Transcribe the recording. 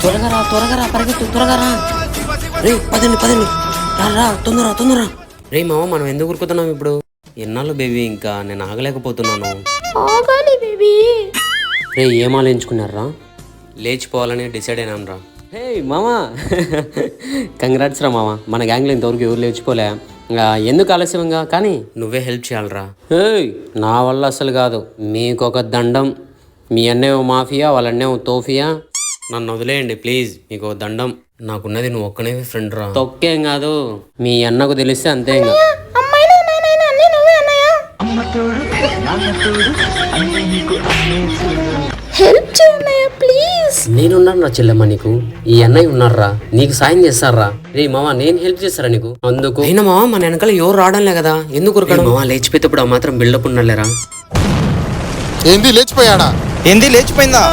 త్వరగా రా పరిగెత్తు త్వరగా రా. రే పదండి రా తొందర. రే మామ మనం ఎందుకు ఉరుకుతున్నాం ఇప్పుడు? ఎన్నాళ్ళు బేబీ, ఇంకా నేను ఆగలేకపోతున్నాను. ఆగాలి బేబీ. రే ఏం ఆలోచించుకున్నారా? లేచిపోవాలని డిసైడ్ అయినాను రా. హే మామా కంగ్రాట్స్ రా మామ, మన గ్యాంగ్లో ఇంతవరకు ఎవరు లేచిపోలే. ఎందుకు ఆలస్యంగా కానీ నువ్వే హెల్ప్ చేయాలరా. హే నా వల్ల అసలు కాదు, మీకొక దండం. మీ అన్నేమో మాఫియా, వాళ్ళ అన్నేమో తోఫియా. నన్ను వదిలేయండి ప్లీజ్, మీకు దండం. నాకున్నది నువ్వు ఒక్కనే ఫ్రెండ్ రా. తొక్కేం కాదు, మీ అన్నకు తెలిస్తే అంతే. ఇంకా హెల్ప్ చేయన్నయ్య ప్లీజ్. నేనున్నాను రా చెల్లెమ్మ, నీకు ఈ అన్నయ్య ఉన్నారా, నీకు సాయం చేస్తారా. రే మామ నేను హెల్ప్ చేస్తారా నీకు? అందుకు అయినా మామ మన వెనకాల ఎవరు రావడంలే కదా, ఎందుకు ఉరకడం? మామ లేచిపోయేటప్పుడు ఆ మాత్రం బిల్డప్ ఉండాలేరా. ఏంది లేచిపోయాడా? ఏంది లేచిపోయిందా?